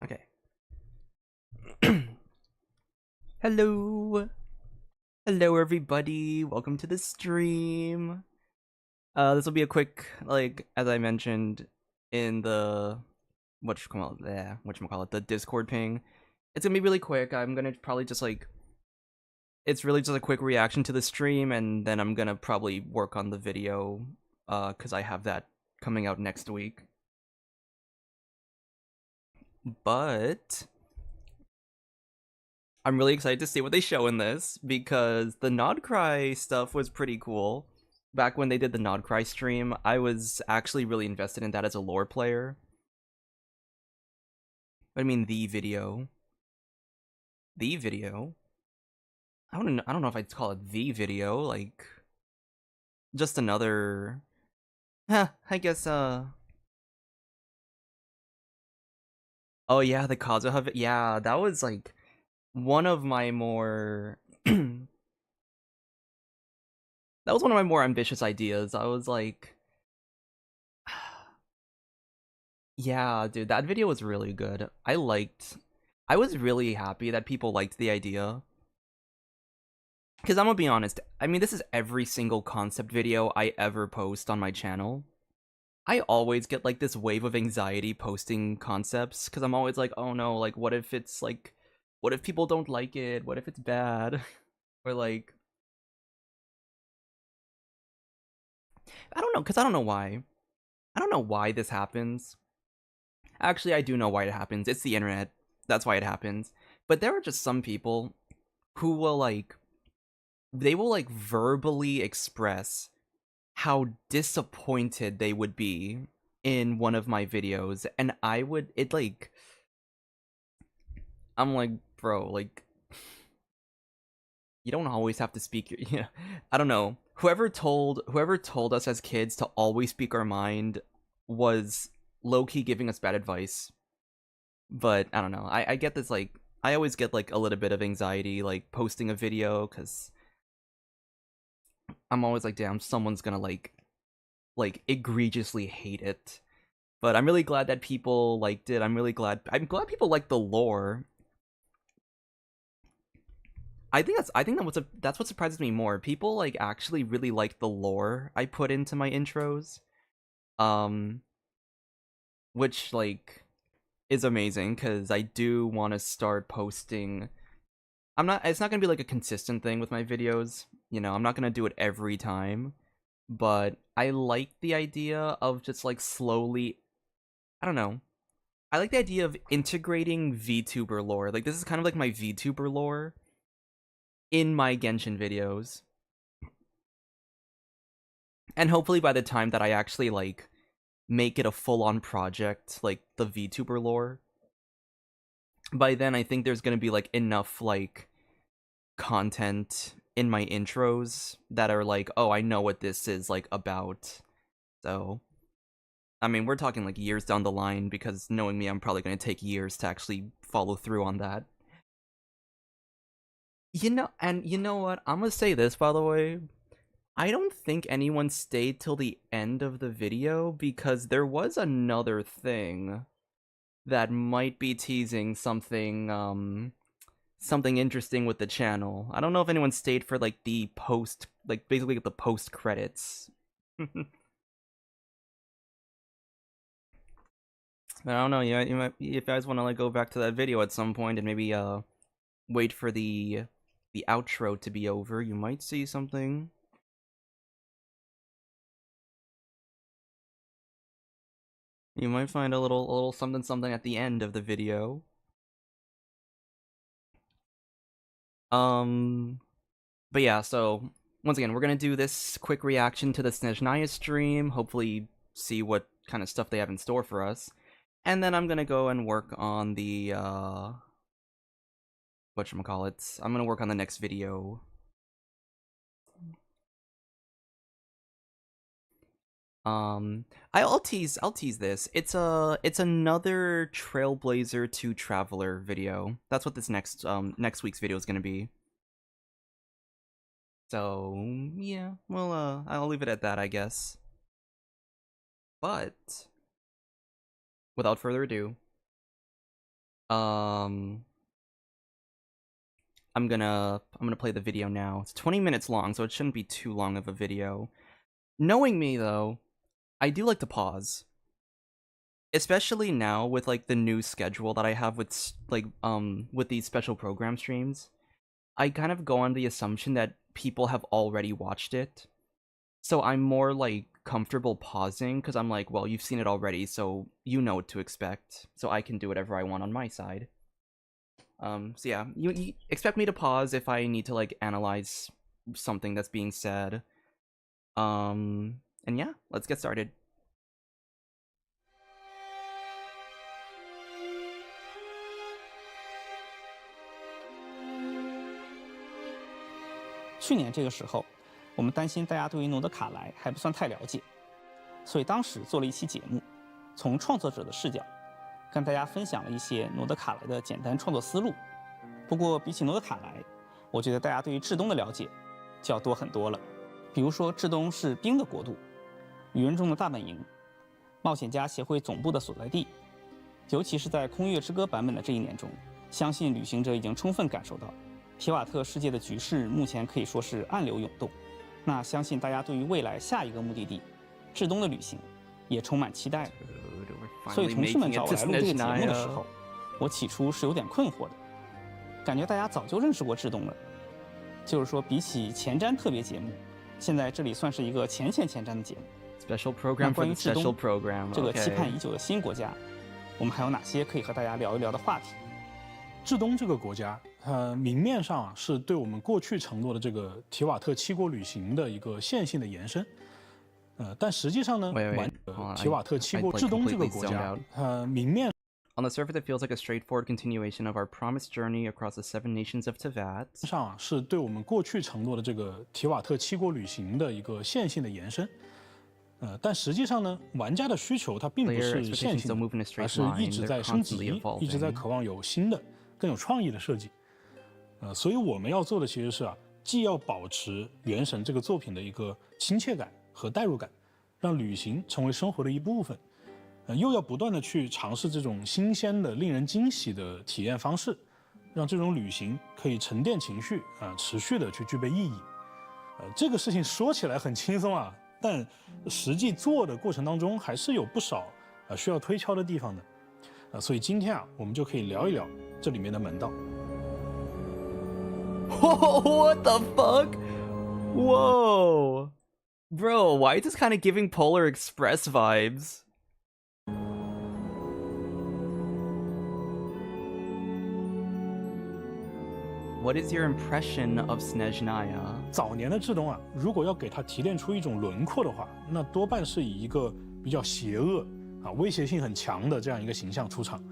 Okay. Hello. Hello everybody. Welcome to the stream. This will be a quick, like, as I mentioned in the whatchamacallit, the Discord ping. It's gonna be really quick. I'm gonna probably just like it's really just a quick reaction to the stream, and then I'm gonna probably work on the video, because I have that coming out next week. But I'm really excited to see what they show in this because the Nod Cry stuff was pretty cool. Back when they did the Nod Cry stream, I was actually really invested in that as a lore player. I mean, the video. The video? I don't know if I'd call it the video, like just another I guess oh yeah, the Kazuha yeah, that was like one of my more that was one of my more ambitious ideas. I was like yeah, dude, that video was really good. I was really happy that people liked the idea. Because I'm gonna be honest, I mean, this is every single concept video I ever post on my channel. I always get like this wave of anxiety posting concepts because I'm always like, oh no, like, what if it's like, what if people don't like it? What if it's bad? Or like, I don't know, because I don't know why. I don't know why this happens. Actually, I do know why it happens. It's the internet. That's why it happens. But there are just some people who will like they will like verbally express how disappointed they would be in one of my videos, and I would it like I'm like, bro, like, you don't always have to speak your yeah. I don't know. Whoever told us as kids to always speak our mind was low-key giving us bad advice. But I don't know. I get this, like, I always get like a little bit of anxiety like posting a video because I'm always like, damn, someone's gonna like egregiously hate it. But I'm really glad that people liked it. I'm glad people like the lore. I think that's what surprises me more. People like actually really like the lore I put into my intros. Um which like is amazing cuz I do want to start posting. It's not going to be like a consistent thing with my videos. I'm not going to do it every time, but I like the idea of just like slowly, I don't know. I like the idea of integrating VTuber lore. Like, this is kind of like my VTuber lore in my Genshin videos. And hopefully by the time that I actually like make it a full-on project, like the VTuber lore, by then I think there's going to be like enough like content in my intros that are like, "Oh, I know what this is like about." So, I mean, we're talking like years down the line because knowing me, I'm probably going to take years to actually follow through on that. And you know what? I'm gonna say this, by the way. I don't think anyone stayed till the end of the video because there was another thing that might be teasing something interesting with the channel. I don't know if anyone stayed for like the post, like basically the post credits. I don't know. Yeah, you might, if you guys want to like go back to that video at some point and maybe wait for the outro to be over, you might see something. You might find a little something something at the end of the video. Um, but yeah, so once again, we're gonna do this quick reaction to the Snezhnaya stream. Hopefully, see what kind of stuff they have in store for us, and then I'm gonna go and work on the whatchamacallit. I'm gonna work on the next video. Um, I'll tease this. It's another Trailblazer to Traveler video. That's what this next week's video is gonna be. So yeah, well, I'll leave it at that, I guess. But without further ado, Um, I'm gonna play the video now. It's 20 minutes long, so it shouldn't be too long of a video. Knowing me though, I do like to pause. Especially now with like the new schedule that I have with with these special program streams. I kind of go on the assumption that people have already watched it. So I'm more like comfortable pausing because I'm like, well, you've seen it already, so you know what to expect. So I can do whatever I want on my side. So yeah, you expect me to pause if I need to like analyze something that's being said. And yeah, let's get started. 去年这个时候，我们担心大家对于诺德卡莱还不算太了解，所以当时做了一期节目，从创作者的视角，跟大家分享了一些诺德卡莱的简单创作思路。不过比起诺德卡莱，我觉得大家对于至东的了解就要多很多了。比如说，至东是冰的国度，愚人中的大本营，冒险家协会总部的所在地。尤其是在《空月之歌》版本的这一年中，相信旅行者已经充分感受到。 提瓦特世界的局势目前可以说是暗流涌动，那相信大家对于未来下一个目的地至东的旅行也充满期待。所以同事们找我来录这个节目的时候，我起初是有点困惑的，感觉大家早就认识过至东了。就是说，比起前瞻特别节目，现在这里算是一个前瞻的节目。Special program for the special program。这个期盼已久的新国家，我们还有哪些可以和大家聊一聊的话题？ 至东这个国家，明面上是对我们过去承诺的这个提瓦特七国旅行的一个线性的延伸，但实际上呢，提瓦特七国至东这个国家，明面 On the surface, it feels like a straightforward continuation of our promised journey across the 7 nations of Teyvat. 上是对我们过去承诺的这个提瓦特七国旅行的一个线性的延伸，但实际上呢，玩家的需求它并不是线性的，而是一直在升级，一直在渴望有新的。 更有创意的设计，所以我们要做的其实是既要保持《原神》这个作品的一个亲切感和代入感，让旅行成为生活的一部分，又要不断的去尝试这种新鲜的、令人惊喜的体验方式，让这种旅行可以沉淀情绪持续的去具备意义。这个事情说起来很轻松但实际做的过程当中还是有不少需要推敲的地方的。 所以今天我们就可以聊一聊这里面的门道。What the fuck? Whoa, bro! Why is this kind of giving Polar Express vibes? What is your impression of Snezhnaya? 早年的至东如果要给它提炼出一种轮廓的话，那多半是以一个比较邪恶。 威胁性很强的这样一个形象出场。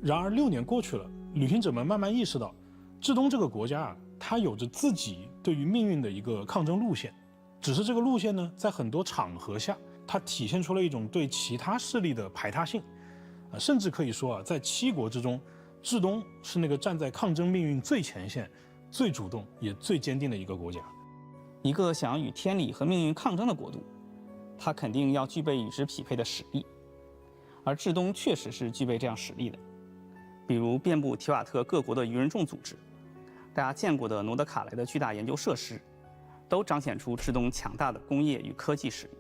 然而6年过去了，旅行者们慢慢意识到，至东这个国家它有着自己对于命运的一个抗争路线。只是这个路线呢，在很多场合下，它体现出了一种对其他势力的排他性。甚至可以说在七国之中，至东是那个站在抗争命运最前线、最主动也最坚定的一个国家。一个想要与天理和命运抗争的国度，它肯定要具备与之匹配的实力。 而至东确实是具备这样实力的，比如遍布提瓦特各国的愚人众组织，大家见过的诺德卡莱的巨大研究设施，都彰显出至东强大的工业与科技实力。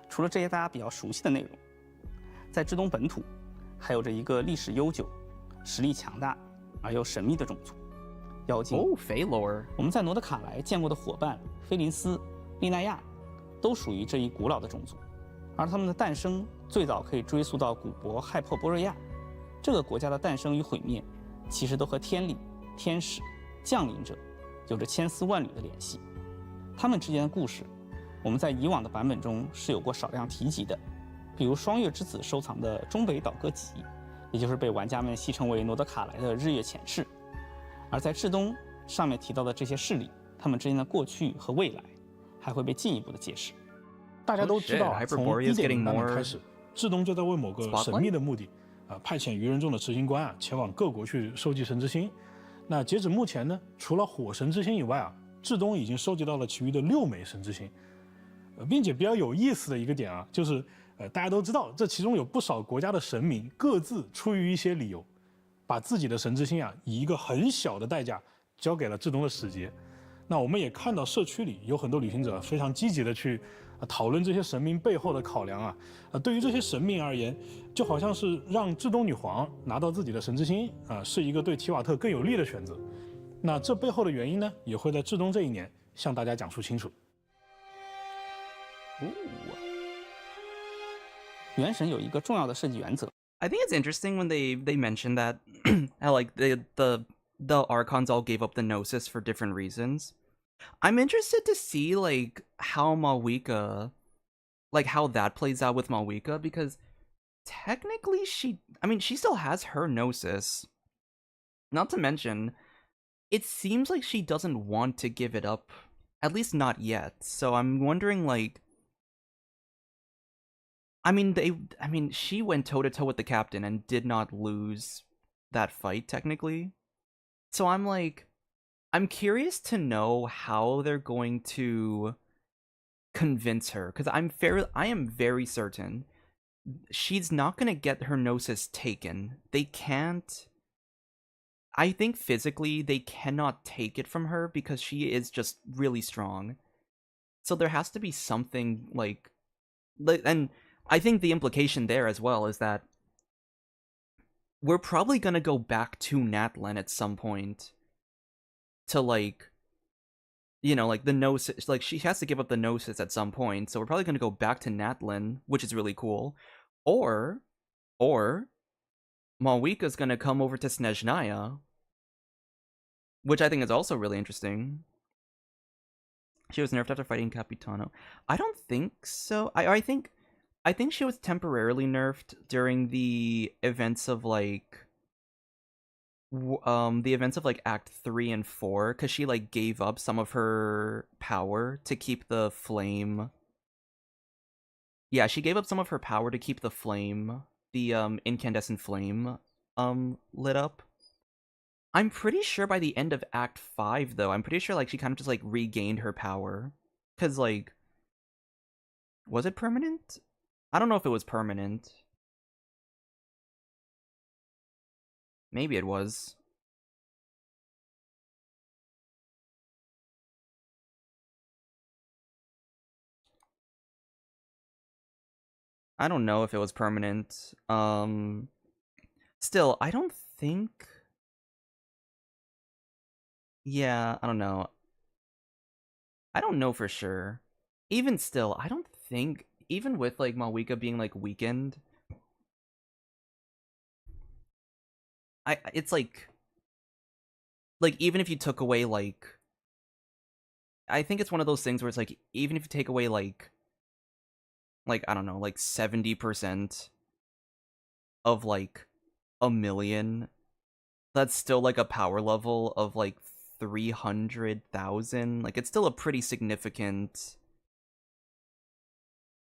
除了这些大家比较熟悉的内容，在至东本土，还有着一个历史悠久、实力强大而又神秘的种族——妖精。菲罗。我们在诺德卡莱见过的伙伴菲林斯、利奈亚，都属于这一古老的种族。 而他们的诞生最早可以追溯到古国亥珀波瑞亚，这个国家的诞生与毁灭，其实都和天理、天使、降临者有着千丝万缕的联系。他们之间的故事，我们在以往的版本中是有过少量提及的，比如双月之子收藏的中北岛歌集，也就是被玩家们戏称为诺德卡莱的日月前世。而在至东上面提到的这些势力，他们之间的过去和未来，还会被进一步的揭示。 大家都知道从1.0版本开始，至东就在为某个神秘的目的，派遣愚人众的执行官前往各国去收集神之心。那截止目前呢，除了火神之心以外至东已经收集到了其余的6枚神之心。并且比较有意思的一个点就是大家都知道这其中有不少国家的神明各自出于一些理由，把自己的神之心啊，以一个很小的代价交给了至东的使节。那我们也看到社区里有很多旅行者非常积极的去讨论这些神明背后的考量啊。对于这些神明而言，就好像是让至东女皇拿到自己的神之心啊，是一个对提瓦特更有利的选择。那这背后的原因呢，也会在至东这一年向大家讲述清楚。原神有一个重要的设计原则。I think it's interesting when they mention that how like the Archons all gave up the Gnosis for different reasons. I'm interested to see like how Malwika, like how that plays out with Malwika, because technically she still has her Gnosis. Not to mention, it seems like she doesn't want to give it up, at least not yet. So I'm wondering like, she went toe-to-toe with the captain and did not lose that fight, technically. So I'm curious to know how they're going to convince her, because I am very certain she's not going to get her Gnosis taken. They can't... I think physically they cannot take it from her because she is just really strong. So there has to be something like... And I think the implication there as well is that we're probably gonna go back to Natlan at some point to like, you know, like the Gnosis, like she has to give up the Gnosis at some point, so we're probably gonna go back to Natlan, which is really cool. Or Malwika's gonna come over to Snezhnaya, which I think is also really interesting. She was nerfed after fighting Capitano. I don't think so. I think she was temporarily nerfed during the events of like Act 3 and 4, because she like gave up some of her power to keep the flame. Yeah, she gave up some of her power to keep the flame, the incandescent flame lit up. I'm pretty sure by the end of Act 5 though, I'm pretty sure like she kind of just like regained her power, cuz like, was it permanent? I don't know if it was permanent. Maybe it was. I don't know if it was permanent. Still, I don't think... Yeah, I don't know. I don't know for sure. Even still, I don't think... Even with, like, Malwika being, like, weakened... It's, like... Like, even if you took away, like... I think it's one of those things where it's, like, even if you take away, like, I don't know, like, 70% of, like, 1,000,000... That's still, like, a power level of, like, 300,000. Like, it's still a pretty significant...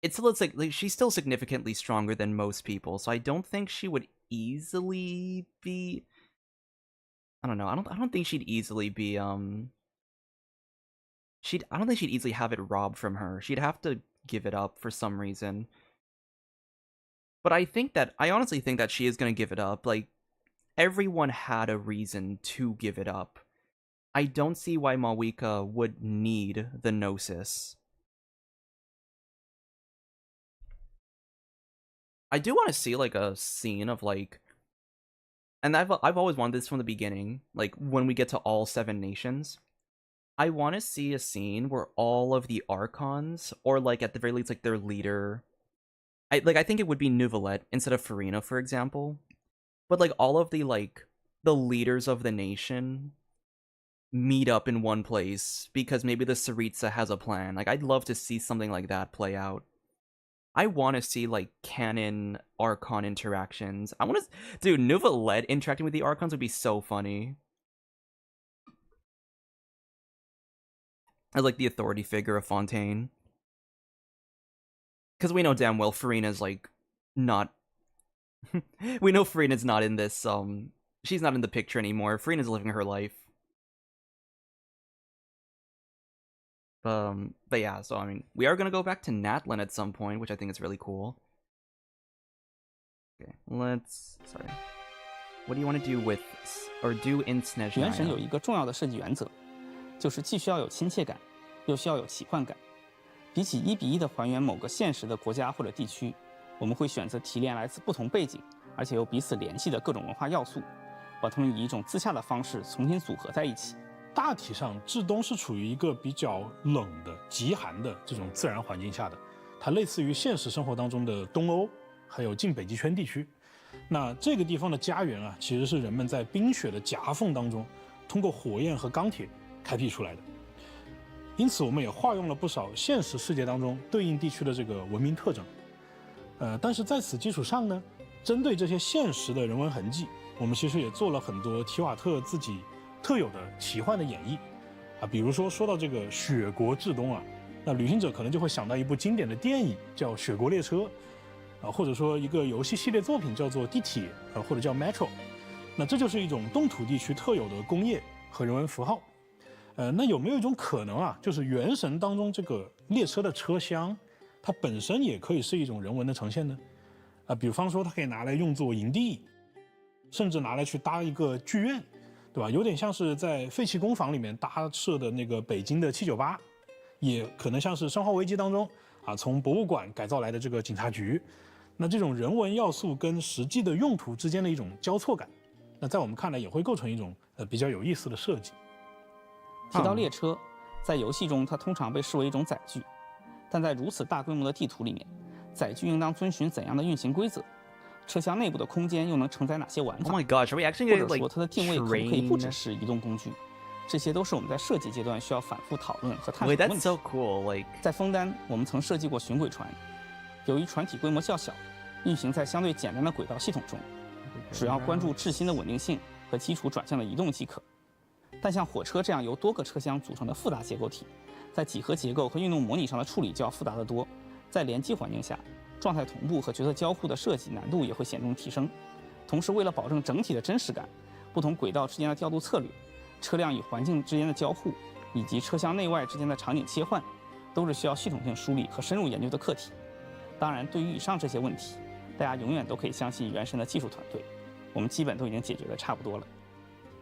It's like she's still significantly stronger than most people, so I don't think she would easily be... I don't know, I don't think she'd easily be, I don't think she'd easily have it robbed from her. She'd have to give it up for some reason. But I honestly think that she is gonna give it up. Like, everyone had a reason to give it up. I don't see why Malwika would need the Gnosis. I do want to see, like, a scene of, like... And I've always wanted this from the beginning. Like, when we get to all 7 nations. I want to see a scene where all of the Archons, or, like, at the very least, like, their leader... I think it would be Neuvillette instead of Farina, for example. But, like, all of the, like, the leaders of the nation meet up in one place because maybe the Tsaritsa has a plan. Like, I'd love to see something like that play out. I want to see, like, canon Archon interactions. I want to... Dude, Neuvillette interacting with the Archons would be so funny. As, like, the authority figure of Fontaine. Because we know damn well Farina's, like, not... we know Farina's not in this, she's not in the picture anymore. Farina's living her life. But yeah, so I mean, we are gonna go back to Natlan at some point, which I think is really cool. Okay, What do you want to do with or do in Snezhnaya? 原神有一个重要的设计原则，就是既需要有亲切感，又需要有奇幻感。比起1:1的还原某个现实的国家或者地区，我们会选择提炼来自不同背景，而且又彼此联系的各种文化要素，把它们以一种自洽的方式重新组合在一起。大体上，至东是处于一个比较冷的、极寒的这种自然环境下的，它类似于现实生活当中的东欧，还有近北极圈地区。那这个地方的家园啊，其实是人们在冰雪的夹缝当中，通过火焰和钢铁开辟出来的。因此，我们也化用了不少现实世界当中对应地区的这个文明特征。但是在此基础上呢，针对这些现实的人文痕迹，我们其实也做了很多提瓦特自己特有的奇幻的演绎啊。比如说到这个雪国至东啊，那旅行者可能就会想到一部经典的电影叫《雪国列车》啊，或者说一个游戏系列作品叫做《地铁》啊，或者叫 Metro。那这就是一种冻土地区特有的工业和人文符号。那有没有一种可能啊，就是原神当中这个列车的车厢，它本身也可以是一种人文的呈现呢？比方说它可以拿来用作营地，甚至拿来去搭一个剧院，对吧？有点像是在废弃工坊里面搭设的那个北京的798，也可能像是《生化危机》当中啊从博物馆改造来的这个警察局。那这种人文要素跟实际的用途之间的一种交错感，那在我们看来也会构成一种比较有意思的设计。提到列车，在游戏中它通常被视为一种载具，但在如此大规模的地图里面，载具应当遵循怎样的运行规则？车厢内部的空间又能承载哪些玩法？ Oh my gosh, are we actually 或 gonna 者说 like 它的定位可不可以不只 train? 是移动工具？这些都是我们在设计阶段需要反复讨论和探索 Wait, 的 that's 问题。 so cool. Like 在枫丹，我们曾设计过巡轨船，由于船体规模较小，运行在相对简单的轨道系统中，只要关注质心的稳定性和基础转向的移动即可。但像火车这样由多个车厢组成的复杂结构体，在几何结构和运动模拟上的处理就要复杂得多。在联机环境下，状态同步和角色交互的设计难度也会显著提升。同时，为了保证整体的真实感，不同轨道之间的调度策略、车辆与环境之间的交互，以及车厢内外之间的场景切换，都是需要系统性梳理和深入研究的课题。当然，对于以上这些问题，大家永远都可以相信原神的技术团队，我们基本都已经解决得差不多了。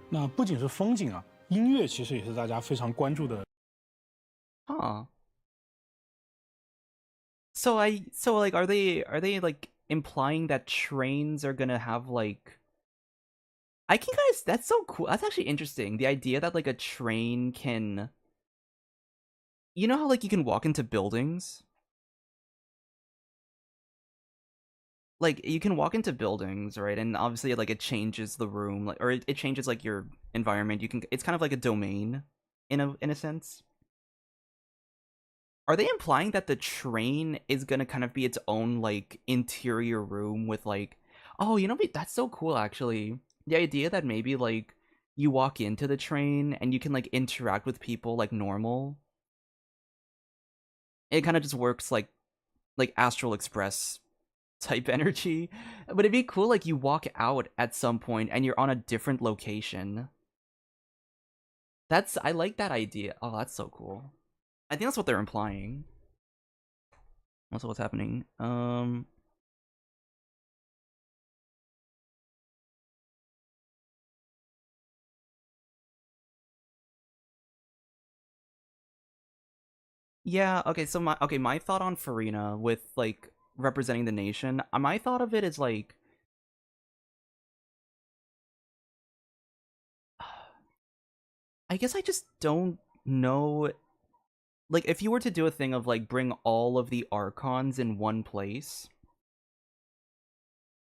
那不仅是风景啊，音乐其实也是大家非常关注的。So like are they like implying that trains are gonna have like I can kind of that's so cool. That's actually interesting. The idea that like a train can you know how like you can walk into buildings? Like you can walk into buildings, right? And obviously like it changes the room, like or it changes like your environment. You can it's kind of like a domain in a sense. Are they implying that the train is gonna kind of be its own like interior room with like oh, you know that's so cool actually. The idea that maybe like you walk into the train and you can like interact with people like normal. It kind of just works like Astral Express type energy. But it'd be cool like you walk out at some point and you're on a different location. I like that idea. Oh, that's so cool. I think that's what they're implying. Also, what's happening? Yeah, okay, so my thought on Farina with like representing the nation, my thought of it is like I guess I just don't know like if you were to do a thing of like bring all of the archons in one place,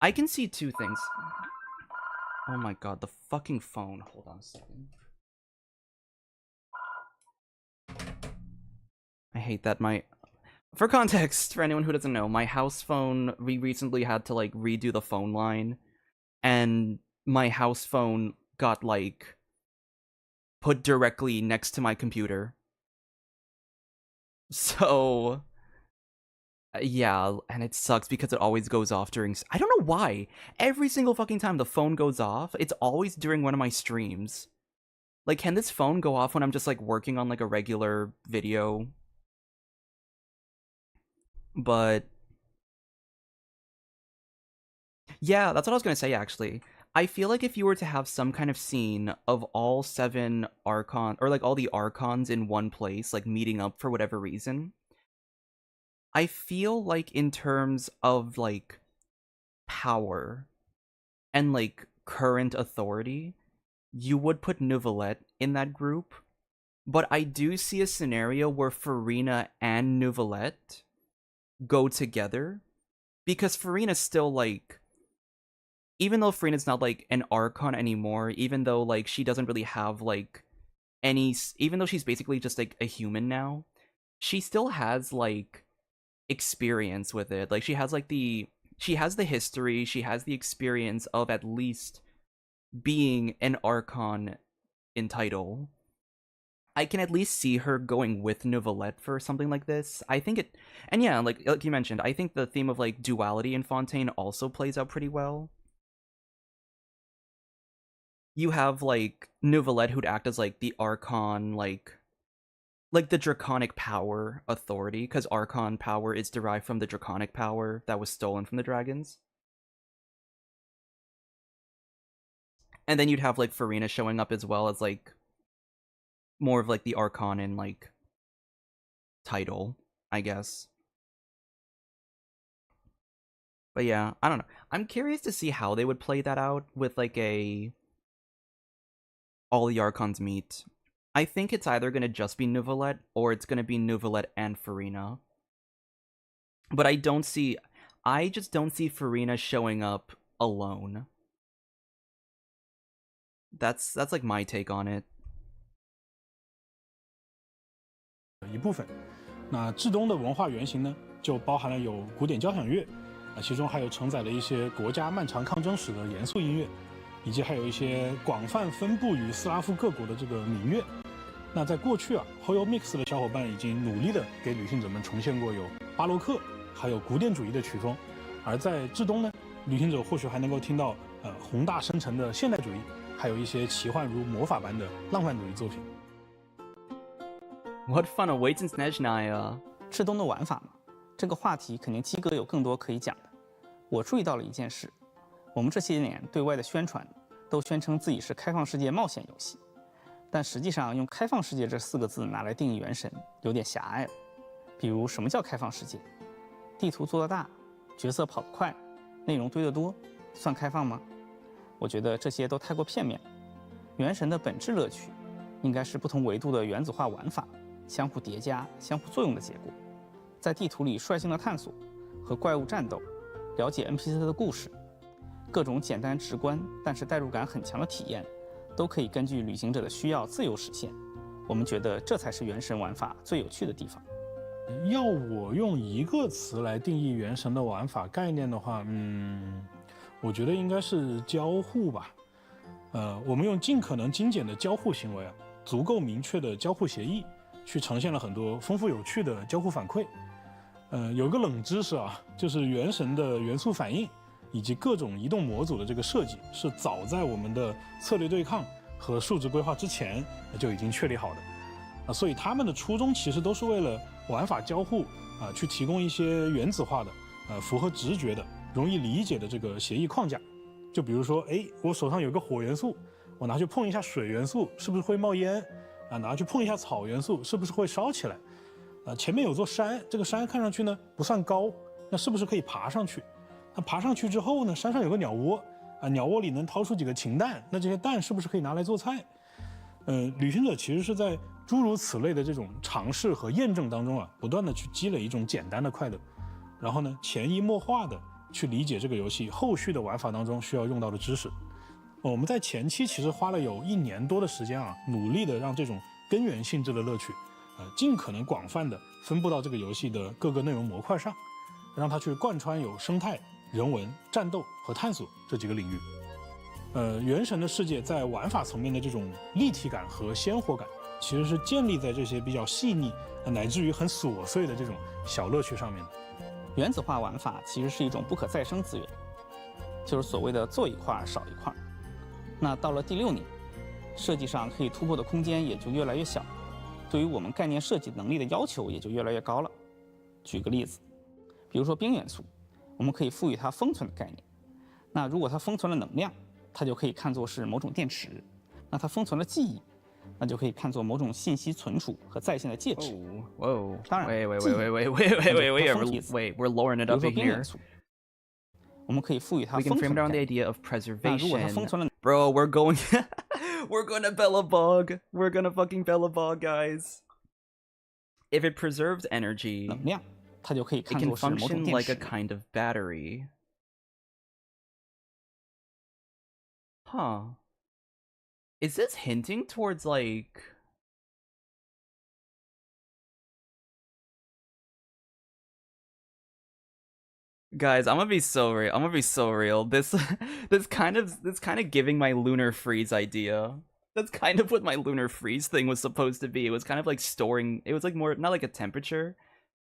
I can see two things. Oh my god, the fucking phone. Hold on a second. I hate that for context, for anyone who doesn't know, my house phone, we recently had to like redo the phone line, and my house phone got like put directly next to my computer. So yeah, and it sucks because it always goes off during I don't know why. Every single fucking time the phone goes off, it's always during one of my streams. Like, can this phone go off when I'm just like working on like a regular video? But yeah, that's what I was gonna say actually. I feel like if you were to have some kind of scene of all 7 Archon, or like all the Archons in one place, like meeting up for whatever reason, I feel like in terms of like power and like current authority, you would put Neuvillette in that group. But I do see a scenario where Furina and Neuvillette go together, because Furina's still like, even though Furina's not like an Archon anymore, even though like she doesn't really have like even though she's basically just like a human now, she still has like experience with it. Like she has the history, she has the experience of at least being an Archon in title. I can at least see her going with Neuvillette for something like this. I think it, and yeah, like you mentioned, I think the theme of like duality in Fontaine also plays out pretty well. You have like Neuvillette who'd act as like the Archon, like the draconic power authority, because Archon power is derived from the draconic power that was stolen from the dragons. And then you'd have like Furina showing up as well as like more of like the Archon in like title, I guess. But yeah, I don't know. I'm curious to see how they would play that out with like all the Archons meet. I think it's either going to just be Neuvillette or it's going to be Neuvillette and Furina. But I just don't see Furina showing up alone. That's like my take on it. 一部分，那至东的文化原型呢，就包含了有古典交响乐，其中还有承载了一些国家漫长抗争史的严肃音乐，以及还有一些广泛分布于斯拉夫各国的这个民乐。那在过去Hoyo Mix 的小伙伴已经努力的给旅行者们重现过有巴洛克，还有古典主义的曲风，而在至东呢，旅行者或许还能够听到宏大深沉的现代主义，还有一些奇幻如魔法般的浪漫主义作品。What fun awaits in Snezhnaya？ 至东的玩法嘛，这个话题肯定鸡哥有更多可以讲的。我注意到了一件事，我们这些年对外的宣传都宣称自己是开放世界冒险游戏，但实际上用开放世界这4个字拿来定义原神有点狭隘了。比如什么叫开放世界？地图做得大，角色跑得快，内容堆得多，算开放吗？我觉得这些都太过片面了。原神的本质乐趣应该是不同维度的原子化玩法相互叠加、相互作用的结果。在地图里率性的探索，和怪物战斗，了解 NPC 的故事，各种简单直观但是代入感很强的体验，都可以根据旅行者的需要自由实现。我们觉得这才是原神玩法最有趣的地方。要我用一个词来定义原神的玩法概念的话，我觉得应该是交互吧。我们用尽可能精简的交互行为足够明确的交互协议，去呈现了很多丰富有趣的交互反馈。有个冷知识就是原神的元素反应以及各种移动模组的这个设计，是早在我们的策略对抗和数值规划之前就已经确立好的。所以他们的初衷其实都是为了玩法交互去提供一些原子化的符合直觉的容易理解的这个协议框架。就比如说我手上有个火元素，我拿去碰一下水元素是不是会冒烟拿去碰一下草元素是不是会烧起来前面有座山，这个山看上去呢不算高，那是不是可以爬上去？那爬上去之后呢，山上有个鸟窝鸟窝里能掏出几个禽蛋，那这些蛋是不是可以拿来做菜？旅行者其实是在诸如此类的这种尝试和验证当中不断的去积累一种简单的快乐，然后呢潜移默化的去理解这个游戏后续的玩法当中需要用到的知识。我们在前期其实花了有1年多的时间努力的让这种根源性质的乐趣尽可能广泛的分布到这个游戏的各个内容模块上，让它去贯穿有生态、人文、战斗和探索这几个领域。原神的世界在玩法层面的这种立体感和鲜活感，其实是建立在这些比较细腻乃至于很琐碎的这种小乐趣上面的。原子化玩法其实是一种不可再生资源，就是所谓的做一块少一块。那到了第6年，设计上可以突破的空间也就越来越小，对于我们概念设计能力的要求也就越来越高了。举个例子，比如说冰元素，我们可以赋予它封存的概念。那如果它封存了能量，它就可以看作是某种电池；那它封存了记忆，那就可以看作某种信息存储和在线的介质。Whoa. 当然， Wait, 记忆 we're lowering it 比如 up 说 in 边 here. 元素，我们可以赋予它 We can 封 frame 存 it 的 on 概 the 念。 idea of 那如果它 preservation. 封存了， Bro, we're going gonna bug. We're gonna fucking bug, guys. If it preserves energy, 能量，它就可以 it 看 can 作是某种 function 电 like a 池。 kind of battery. Huh. Is this hinting towards like Guys, I'm gonna be so real. This this kind of giving my lunar freeze idea. That's kind of what my lunar freeze thing was supposed to be. It was kind of like storing, it was like more not like a temperature,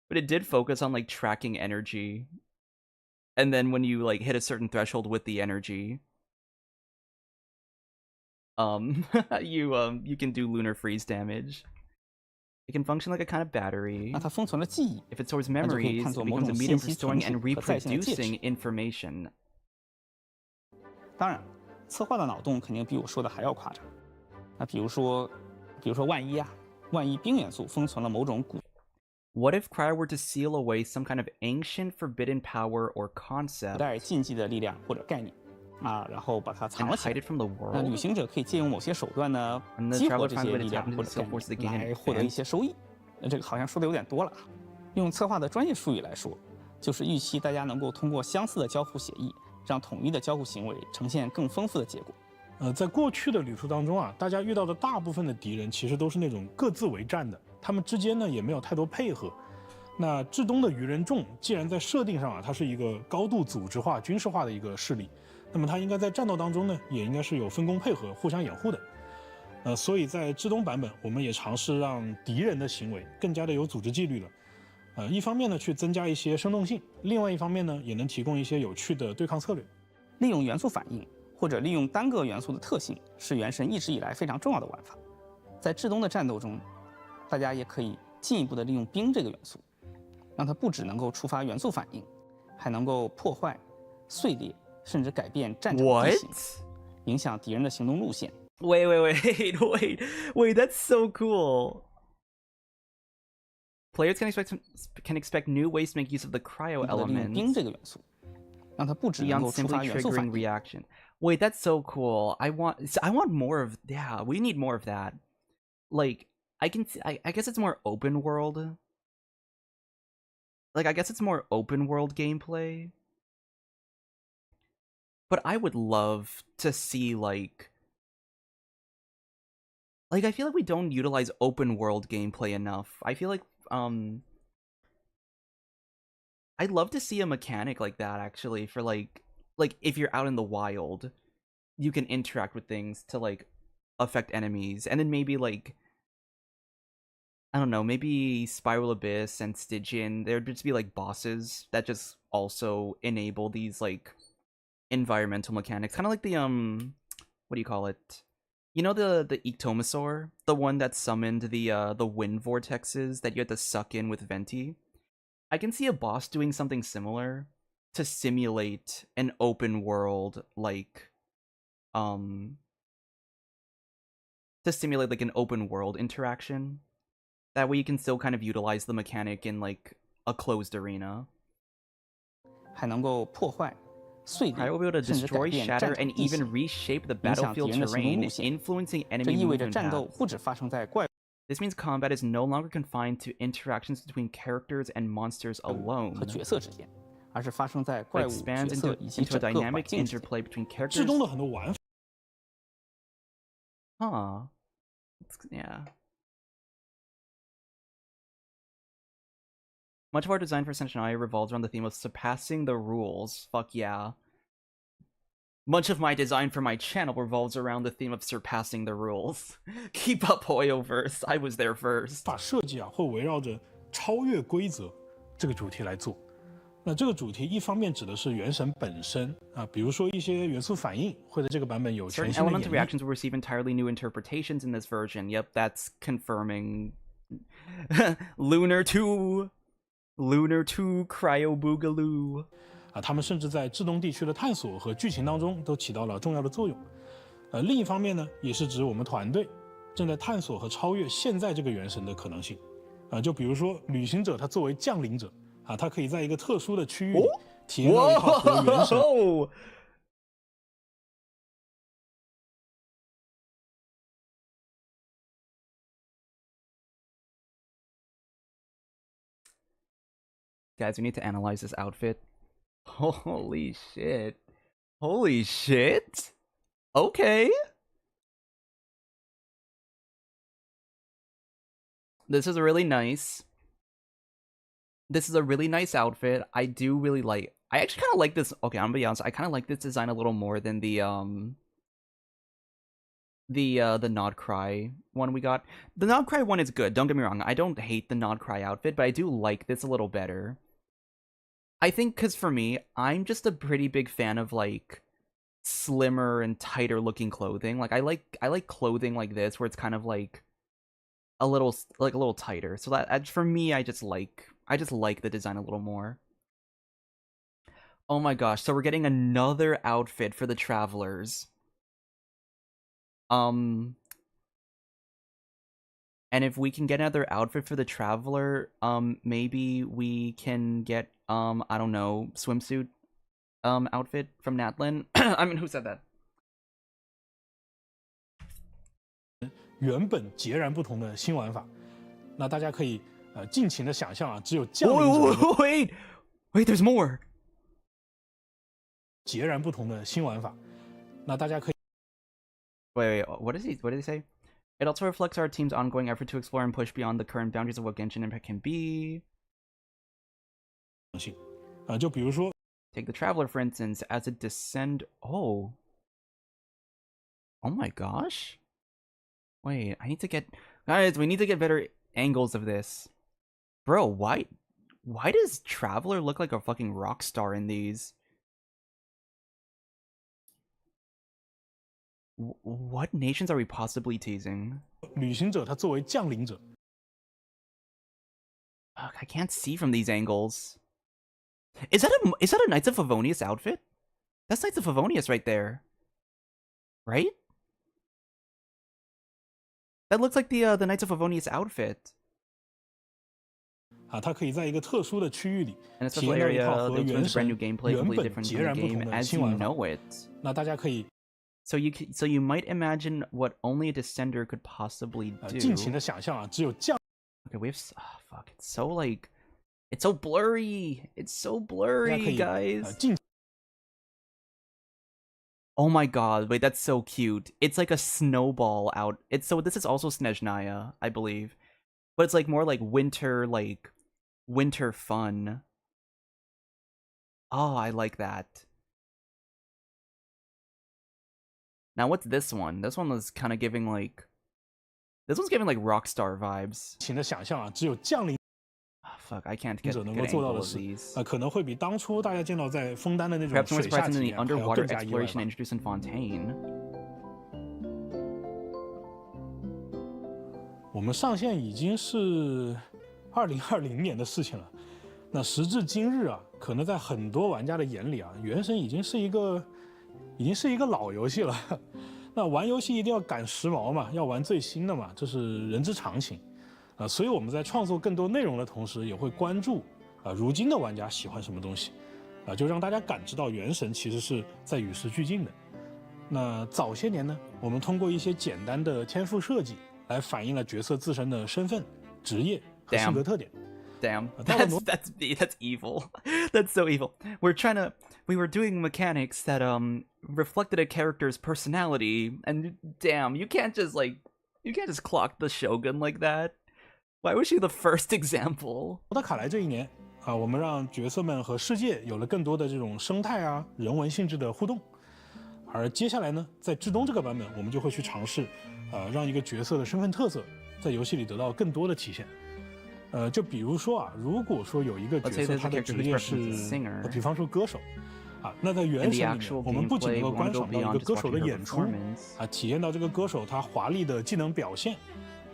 but it did focus on like tracking energy. And then when you like hit a certain threshold with the energy, you can do lunar freeze damage. It can function like a kind of battery. 那它封存了记忆， If it stores 那就可以 memories, 看 it 作某 becomes 种 a 信 medium for 息存 storing and 储和在线的介质。 reproducing information. 当然，策划的脑洞肯定比我说的还要夸张。那比如说万一冰元素封存了某种古 What if Cryo were to seal away some kind of ancient forbidden power or concept 代禁忌的力量或者概念啊，然后把它藏 and 了起 hide 来？ it from the 那旅 world? 行者可以借用某些手段呢， And the 激活 traveler 这 finds 些 a way 力 to 量 tap into 或 the 者 skill 概 force to 念 gain 来获得一 advance. 些收益。这个好像说的有点多了。用策划的专业术语来说，就是预期大家能够通过相似的交互协议，让统一的交互行为呈现更丰富的结果。在过去的旅途当中啊，大家遇到的大部分的敌人其实都是那种各自为战的，他们之间呢也没有太多配合。那至东的愚人众既然在设定上啊，它是一个高度组织化、军事化的一个势力，那么它应该在战斗当中呢，也应该是有分工配合、互相掩护的。所以在至东版本，我们也尝试让敌人的行为更加的有组织纪律了。一方面呢去增加一些生动性，另外一方面呢也能提供一些有趣的对抗策略。利用元素反应或者利用单个元素的特性，是原神一直以来非常重要的玩法。在至东的战斗中，大家也可以进一步的利用冰这个元素，让它不只能够触发元素反应，还能够破坏、碎裂，甚至改变战场地形， 影响敌人的行动路线。Wait, that's so cool. Players can expect new ways to make use of the cryo 利用冰 element 这个元素，让它不只能 beyond 够触发 simply 元素反 triggering 应， reaction. Wait, that's so cool. I want more of, yeah, we need more of that. Like, I guess it's more open world. Like, I guess it's more open world gameplay. But I would love to see, like, I feel like we don't utilize open world gameplay enough. I feel like, I'd love to see a mechanic like that, actually, for, like, if you're out in the wild, you can interact with things to, like, affect enemies. And then maybe, like, I don't know, maybe Spiral Abyss and Stygian, there'd just be, like, bosses that just also enable these, like, environmental mechanics. Kind of like the, what do you call it? You know the Ectomosaur? The one that summoned the wind vortexes that you had to suck in with Venti? I can see a boss doing something similar to simulate an open world, like, to simulate, like, an open world interaction. That way you can still kind of utilize the mechanic in, like, a closed arena. 还能够破坏、碎裂， I will be able to 甚至改 destroy, 变 shatter, 战场 and 地 even 形， reshape the 影响敌 battlefield 人的行动 terrain, 路线。 influencing 这 enemy 意味着 movement 战斗 paths. 不只发生在怪物， This means combat is no longer confined to interactions between characters and monsters 和 alone, 角色之间，而是发生在 but 怪物、 expands 角色 into 以及 a 整个环 dynamic 境之间。 interplay between 至 characters. 东的很多玩法 Huh. Yeah. Much of our design for Snezhnaya revolves around the theme of surpassing the rules. Fuck yeah. Much of my design for my channel revolves around the theme of surpassing the rules. Keep up, Hoyoverse. I was there first. 法设计啊，会围绕着超越规则这个主题来做。那这个主题一方面指的是原神本身啊，比如说一些元素反应会在这个版本有 Certain 全新的 elemental 演绎。 reactions will receive entirely new interpretations in this version. Yep, that's confirming. Lunar 2 Cryo Boogaloo. 啊，他们甚至在至东地区的探索和剧情当中都起到了重要的作用。另一方面呢，也是指我们团队正在探索和超越现在这个元神的可能性。就比如说旅行者，他作为降临者啊，他可以在一个特殊的区域里体验到一套和元神。Guys, we need to analyze this outfit. Holy shit. Holy shit. Okay. This is really nice. This is a really nice outfit. I do really like. I actually kind of like this. Okay, I'm gonna be honest. I kind of like this design a little more than the Nod Cry one we got. The Nod Cry one is good. Don't get me wrong. I don't hate the Nod Cry outfit, but I do like this a little better. I think because for me, I'm just a pretty big fan of like slimmer and tighter looking clothing. Like I like clothing like this where it's kind of like a little tighter. So that for me, I just like the design a little more. Oh my gosh! So we're getting another outfit for the travelers. And if we can get another outfit for the traveler, maybe we can get I don't know, swimsuit outfit from Natlin. I mean, who said that? 原本截然不同的新玩法，那大家可以尽情的想象啊，只有降临者。Wait, there's more. 截然不同的新玩法，那大家可以。Wait, what did he say? It also reflects our team's ongoing effort to explore and push beyond the current boundaries of what Genshin Impact can be. 就比如说 Take the Traveler, for instance, as a descend. Oh my gosh. Wait, guys, we need to get better angles of this. Bro, why does Traveler look like a fucking rock star in these? What nations are we possibly teasing? 旅行者他作为降临者。I can't see from these angles. Is that a Knights of Favonius outfit? That's Knights of Favonius right there. Right? That looks like the Knights of Favonius outfit. 它可以在一个特殊的区域里体 NSFW 验到一套 area, 和 the 原 brand new 神 gameplay 原 completely 本 different 截 from 然 the 不同 game 的 as 新 you 玩法。know it. 那大家可以 So you might imagine what only a descender could possibly do. 尽情的想象啊，只有降。Okay, we have. Oh, fuck! It's so like, it's so blurry. It's so blurry, guys. Oh my god! Wait, that's so cute. It's like a snowball out. This is also Snezhnaya, I believe, but it's like more like winter fun. Oh, I like that. Now, what's this one? This one was kind of giving like... This one's giving like Rockstar vibes. 情的想象啊，只有降临 Fuck, I can't get 者 good 能够做到 angle 的 of 事 these. 可能会比当初大家见到在枫丹的那种 Perhaps more 水下 surprising 体 than the 验还要 underwater 更加意外 exploration 吧。 introduced in Fontaine. 我们上线已经是2020年的事情了，那时至今日啊，可能在很多玩家的眼里啊，《原神》已经是一个老游戏了。那玩游戏一定要赶时髦嘛，要玩最新的嘛，这是人之常情。所以我们在创作更多内容的同时，也会关注如今的玩家喜欢什么东西，就让大家感知到《原神》其实是在与时俱进的。那早些年呢，我们通过一些简单的天赋设计来反映了角色自身的身份、职业和性格特点。Damn, that's evil. That's so evil. We were doing mechanics that reflected a character's personality, and damn, you can't just clock the Shogun like that. Why was she the first example? 到卡莱这一年我们让角色们和世界有了更多的这种生态啊、人文性质的互动。而接下来呢，在至东这个版本，我们就会去尝试让一个角色的身份特色在游戏里得到更多的体现。就比如说啊，如果说有一个角色他的职业是，比方说歌手那在原神里面，我们不仅能够观赏到一个歌手的演出体验到这个歌手他华丽的技能表现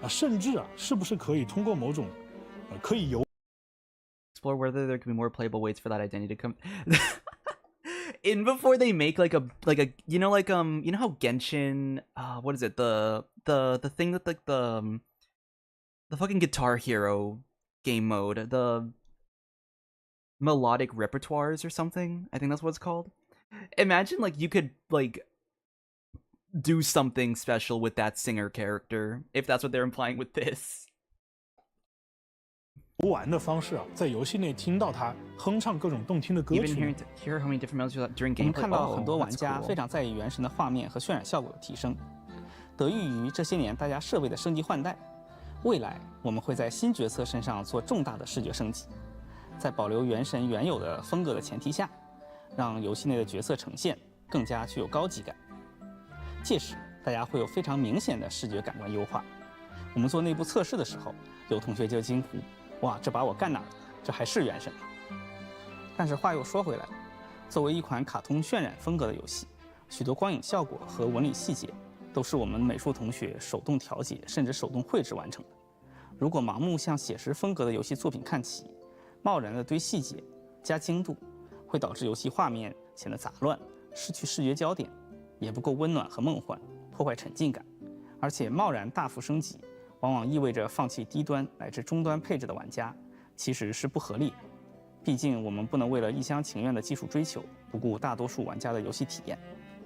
甚至是不是可以通过某种可以由 explore whether there can be more playable ways for that identity to come. in before they make like a you know how Genshin what is it the thing with like the fucking Guitar Hero game mode, the melodic repertoires or something, I think that's what it's called. Imagine like you could like do something special with that singer character, if that's what they're implying with this. 游玩的方式啊，在游戏内听到他哼唱各种动听的歌曲。我们看到很多玩家非常在意原神的画面和渲染效果的提升，得益于这些年大家设备的升级换代，未来我们会在新角色身上做重大的视觉升级，在保留原神原有的风格的前提下，让游戏内的角色呈现更加具有高级感。届时大家会有非常明显的视觉感官优化。我们做内部测试的时候，有同学就惊呼。 哇，这把我干哪儿了？这还是原神吗？但是话又说回来，作为一款卡通渲染风格的游戏，许多光影效果和纹理细节都是我们美术同学手动调节甚至手动绘制完成的。如果盲目向写实风格的游戏作品看齐，贸然的堆细节加精度，会导致游戏画面显得杂乱，失去视觉焦点，也不够温暖和梦幻，破坏沉浸感。而且贸然大幅升级。 往往意味着放弃低端乃至中端配置的玩家，其实是不合理的。毕竟我们不能为了一厢情愿的技术追求，不顾大多数玩家的游戏体验。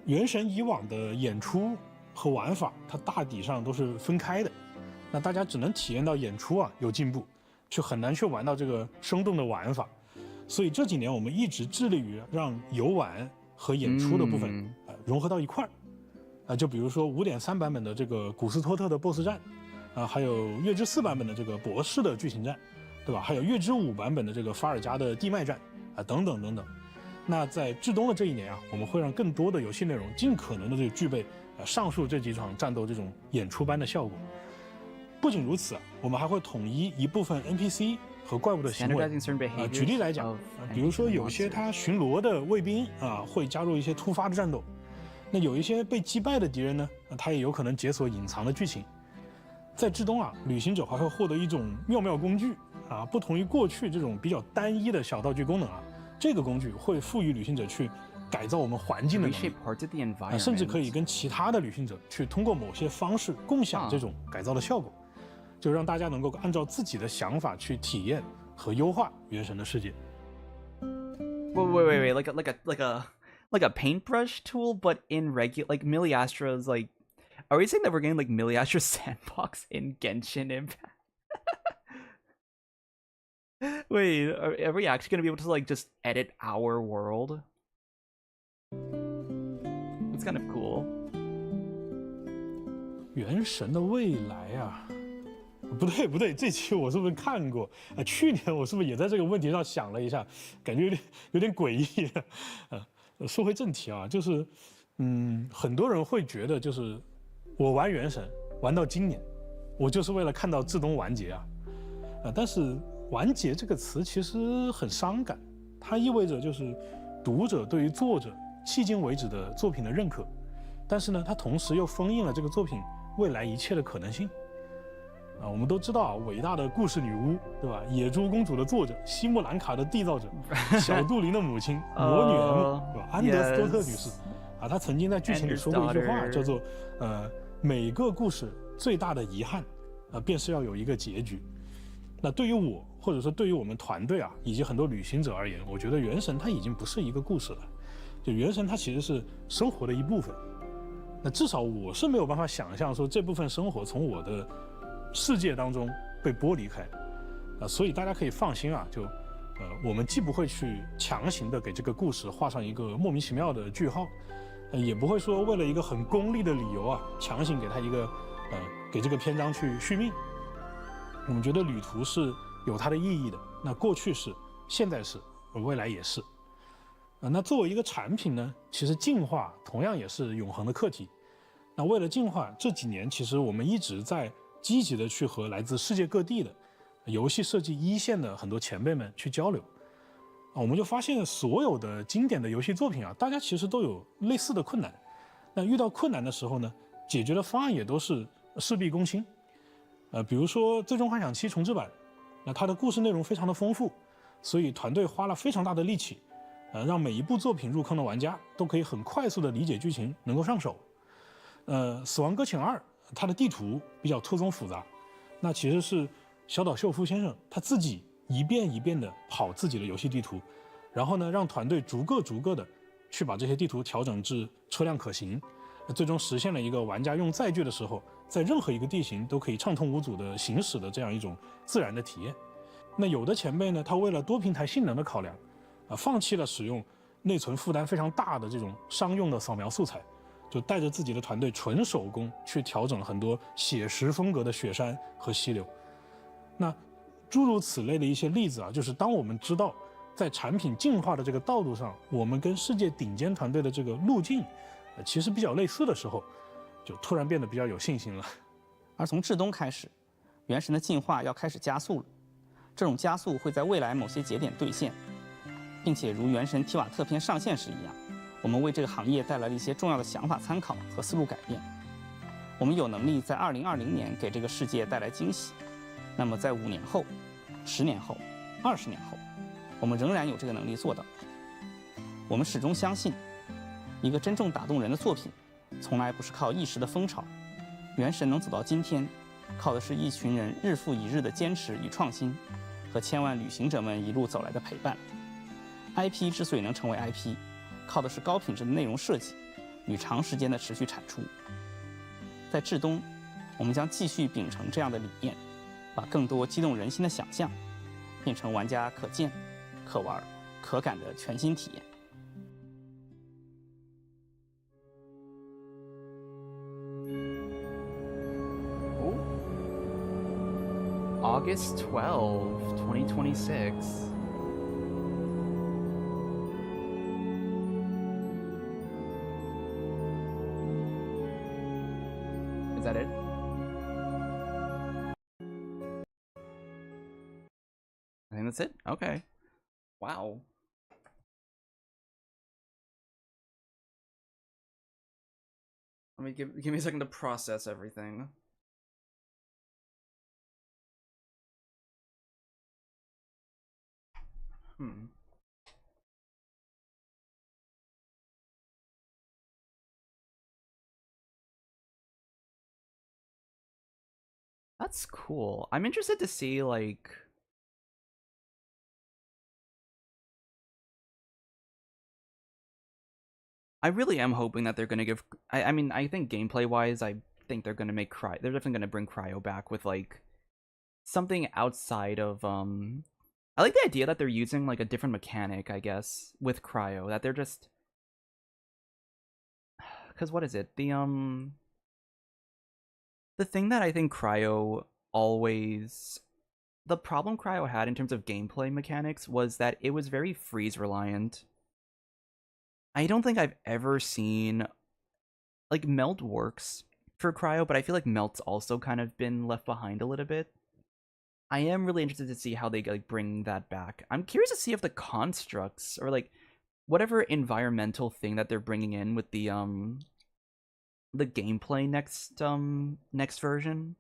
原神以往的演出和玩法，它大体上都是分开的，那大家只能体验到演出啊有进步，却很难去玩到这个生动的玩法。所以这几年我们一直致力于让游玩和演出的部分融合到一块儿。就比如说5.3版本的这个古斯托特的 BOSS 战。 还有月之4版本的这个博士的剧情战，对吧？还有月之5版本的这个法尔加的地脉战等等等等。那在至冬的这一年啊，我们会让更多的游戏内容尽可能的就具备上述这几场战斗这种演出般的效果。不仅如此啊，我们还会统一一部分 NPC 和怪物的行为。举例来讲，比如说有些他巡逻的卫兵会加入一些突发的战斗，那有一些被击败的敌人呢，他也有可能解锁隐藏的剧情。 在至冬啊，旅行者还会获得一种妙妙工具不同于过去这种比较单一的小道具功能这个工具会赋予旅行者去改造我们环境的能力甚至可以跟其他的旅行者去通过某些方式共享这种改造的效果，就让大家能够按照自己的想法去体验和优化原神的世界。Wait, like a paintbrush tool, but in regular like Miliastra's like. Are we saying that we're getting like Miliastra's sandbox in Genshin Impact? Wait, are we actually gonna be able to like just edit our world? It's kind of cool. 原神的未来啊，不对，这期我是不是看过去年我是不是也在这个问题上想了一下，感觉有点诡异说回正题啊，就是很多人会觉得就是。 我玩原神玩到今年，我就是为了看到至冬完结但是完结这个词其实很伤感，它意味着就是读者对于作者迄今为止的作品的认可，但是呢，它同时又封印了这个作品未来一切的可能性我们都知道伟大的故事女巫，对吧？野猪公主的作者，西木兰卡的缔造者，小杜林的母亲魔女 M， 对吧？安德斯多特女士她曾经在剧情里说过一句话，叫做每个故事最大的遗憾，便是要有一个结局。那对于我，或者说对于我们团队以及很多旅行者而言，我觉得原神它已经不是一个故事了，就原神它其实是生活的一部分。那至少我是没有办法想象说这部分生活从我的世界当中被剥离开，所以大家可以放心就我们既不会去强行的给这个故事画上一个莫名其妙的句号。也不会说为了一个很功利的理由强行给他一个给这个篇章去续命。我们觉得旅途是有它的意义的，那过去是，现在是，未来也是。那作为一个产品呢，其实进化同样也是永恒的课题。那为了进化，这几年其实我们一直在积极的去和来自世界各地的游戏设计一线的很多前辈们去交流。我们就发现所有的经典的游戏作品大家其实都有类似的困难。那遇到困难的时候呢，解决的方案也都是事必躬亲。比如说《最终幻想7重置版》，那它的故事内容非常的丰富，所以团队花了非常大的力气，让每一部作品入坑的玩家都可以很快速的理解剧情，能够上手。死亡搁浅2它的地图比较错综复杂，那其实是小岛秀夫先生他自己一遍一遍的跑自己的游戏地图，然后呢让团队逐个的去把这些地图调整至车辆可行，最终实现了一个玩家用载具的时候，在任何一个地形都可以畅通无阻的行驶的这样一种自然的体验。那有的前辈呢，他为了多平台性能的考量，放弃了使用内存负担非常大的这种商用的扫描素材，就带着自己的团队纯手工去调整了很多写实风格的雪山和溪流。那诸如此类的一些例子啊，就是当我们知道在产品进化的这个道路上，我们跟世界顶尖团队的这个路径，其实比较类似的时候，就突然变得比较有信心了。而从至东开始，原神的进化要开始加速了。这种加速会在未来某些节点兑现，并且如原神提瓦特篇上线时一样，我们为这个行业带来了一些重要的想法参考和思路改变。我们有能力在2020年给这个世界带来惊喜，那么在5年后、10年后、20年后，我们仍然有这个能力做到。我们始终相信，一个真正打动人的作品，从来不是靠一时的风潮。原神能走到今天，靠的是一群人日复一日的坚持与创新，和千万旅行者们一路走来的陪伴。IP 之所以能成为 IP， 靠的是高品质的内容设计与长时间的持续产出。在至东，我们将继续秉承这样的理念，把更多激动人心的想象，变成玩家可见、可玩、可感的全新体验。August 12, 2026. Is that it? I think that's it? Okay. Wow. Let me give me a second to process everything. That's cool. I'm interested to see, like, I really am hoping that they're gonna give. I mean, I think gameplay wise, I think they're gonna make They're definitely gonna bring Cryo back with like something outside of I like the idea that they're using like a different mechanic, I guess, with Cryo. That they're just, because what is it? The thing that I think Cryo always, the problem Cryo had in terms of gameplay mechanics was that it was very freeze reliant. I don't think I've ever seen, like, Melt works for Cryo, but I feel like Melt's also kind of been left behind a little bit. I am really interested to see how they like bring that back. I'm curious to see if the constructs or like whatever environmental thing that they're bringing in with the gameplay next version.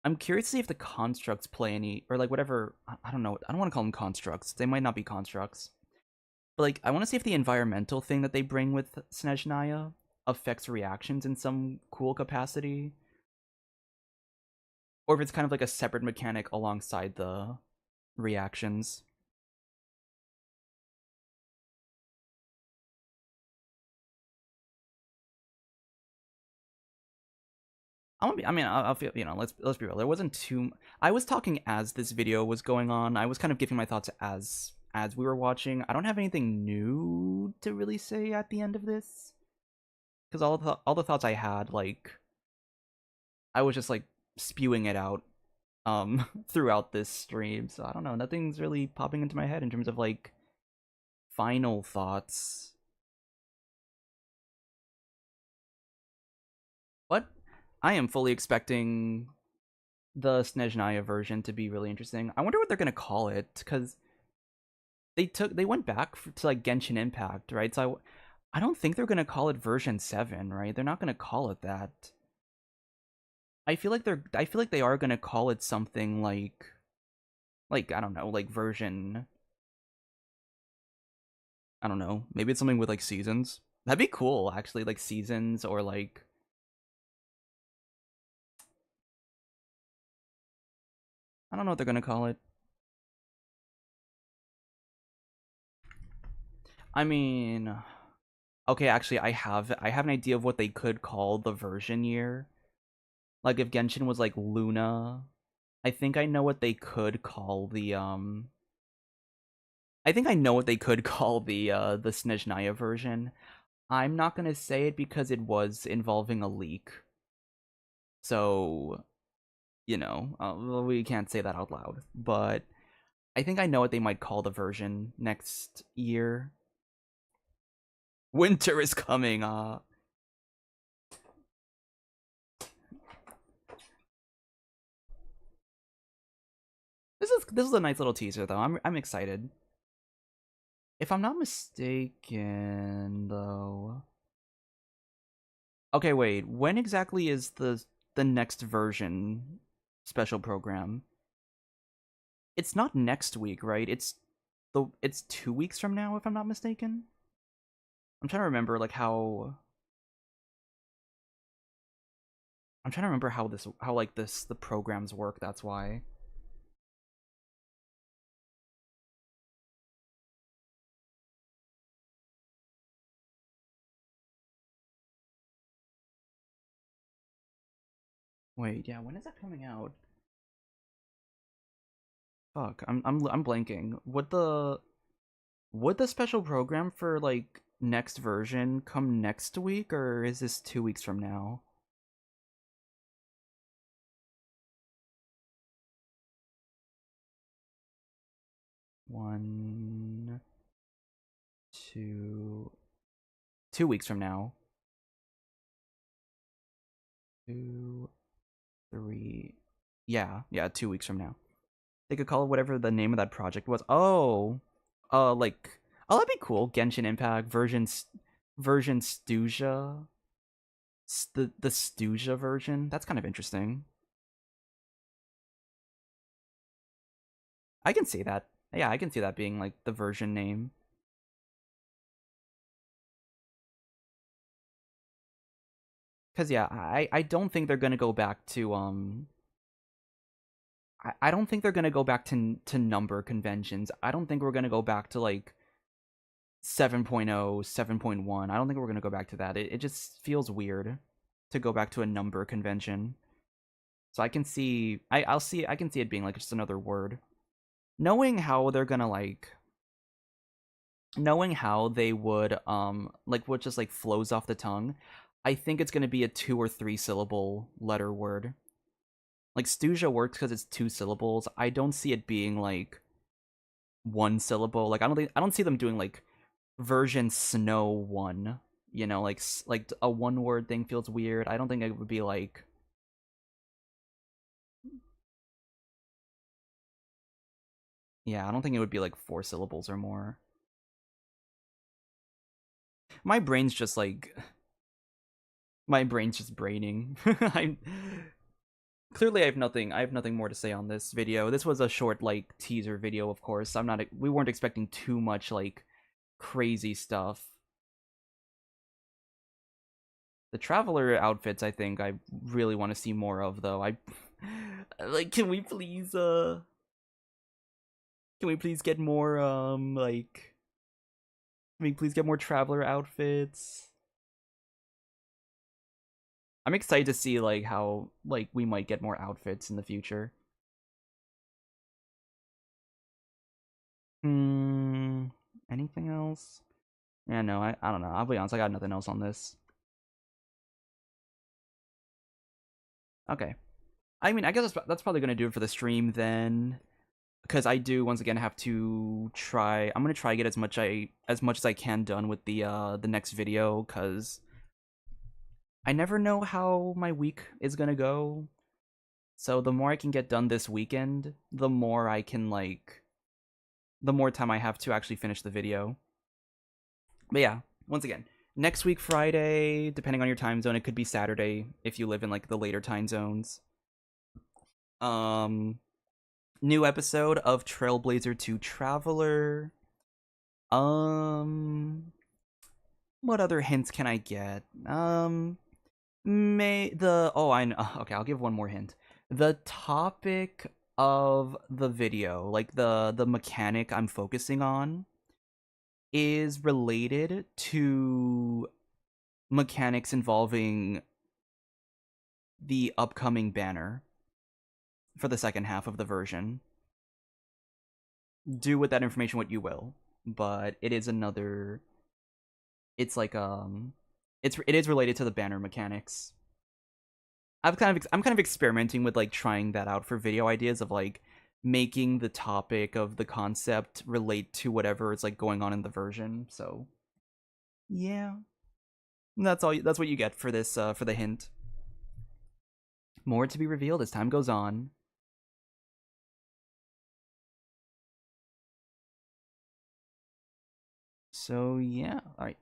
I'm curious to see if the constructs play any, or like whatever, I don't know, I don't want to call them constructs. They might not be constructs. But like I want to see if the environmental thing that they bring with Snezhnaya affects reactions in some cool capacity. Or if it's kind of like a separate mechanic alongside the reactions. I mean, I'll feel, you know, let's be real. There wasn't too. I was talking as this video was going on. I was kind of giving my thoughts as we were watching. I don't have anything new to really say at the end of this, because all the thoughts I had, like, I was just like spewing it out throughout this stream. So I don't know. Nothing's really popping into my head in terms of like final thoughts. What? I am fully expecting the Snezhnaya version to be really interesting. I wonder what they're gonna call it, because they went back to like Genshin Impact, right? So I don't think they're gonna call it version 7, right? They're not gonna call it that. I feel like they are gonna call it something like I don't know, like version I don't know. Maybe it's something with like seasons. That'd be cool, actually. Like seasons or like. I don't know what they're gonna call it. I mean, okay, actually, I have an idea of what they could call the version year. Like if Genshin was like Luna, I think I know what they could call the I think I know what they could call the Snezhnaya version. I'm not gonna say it because it was involving a leak. So, we can't say that out loud. But I think I know what they might call the version next year. Winter is coming. This is a nice little teaser though. I'm excited. If I'm not mistaken, though. Okay, wait. When exactly is the next version special program? It's not next week, right? It's 2 weeks from now, if I'm not mistaken. I'm trying to remember like how. I'm trying to remember how the programs work. That's why. Wait, yeah. When is that coming out? Fuck, I'm blanking. Would the special program for like next version come next week, or is this 2 weeks from now? One, two, 2 weeks from now. 2, 3. Yeah, 2 weeks from now. They could call it whatever the name of that project was. Oh, like, oh, that'd be cool. Genshin Impact version Stuja, the Stuja version. That's kind of interesting. I can see that. Yeah, I can see that being like the version name. Cause yeah, I don't think they're gonna go back to I don't think they're gonna go back to number conventions. I don't think we're gonna go back to like 7.0, 7.1. I don't think we're gonna go back to that. It just feels weird to go back to a number convention. So I can see I can see it being like just another word. Knowing how they're gonna like knowing how they would like what just like flows off the tongue, I think it's gonna be a 2 or 3 syllable letter word. Like Stuja works because it's 2 syllables. I don't see it being like 1 syllable. Like I don't see them doing like version Snow 1. Like a one word thing feels weird. I don't think it would be like. Yeah, I don't think it would be like 4 syllables or more. My brain's just like. My brain's just braining. I'm clearly I have nothing more to say on this video. This was a short like teaser video, of course. We weren't expecting too much like crazy stuff. The traveler outfits I think I really want to see more of though. I like can we please get more like can we please get more traveler outfits? I'm excited to see like how like we might get more outfits in the future. Anything else? Yeah, no, I don't know. I'll be honest, I got nothing else on this. Okay. I mean, I guess that's probably gonna do it for the stream then, because I do once again have to try. I'm gonna try to get as much as I can done with the next video, because I never know how my week is gonna go. So the more I can get done this weekend, the more I can like, the more time I have to actually finish the video. But yeah, once again, next week Friday, depending on your time zone, it could be Saturday if you live in like the later time zones. New episode of Trailblazer 2 Traveler. What other hints can I get? I know. Okay, I'll give one more hint. The topic of the video, like the mechanic I'm focusing on, is related to mechanics involving the upcoming banner for the second half of the version. Do with that information what you will, but it is another. It's like it is related to the banner mechanics. I'm kind of experimenting with like trying that out for video ideas of like making the topic of the concept relate to whatever is like going on in the version. So yeah, that's all. That's what you get for this for the hint. More to be revealed as time goes on. So yeah, all right.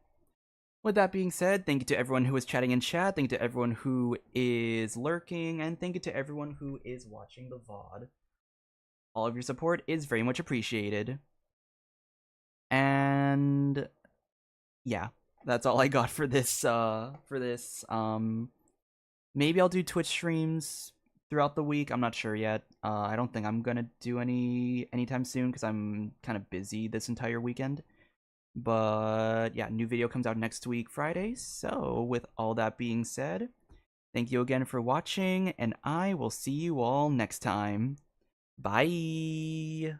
With that being said, thank you to everyone who is chatting in chat, thank you to everyone who is lurking, and thank you to everyone who is watching the VOD. All of your support is very much appreciated. And yeah, that's all I got for this maybe I'll do Twitch streams throughout the week. I'm not sure yet. I don't think I'm gonna do any anytime soon because I'm kind of busy this entire weekend. But yeah, new video comes out next week, Friday. So with all that being said, thank you again for watching, and I will see you all next time. Bye!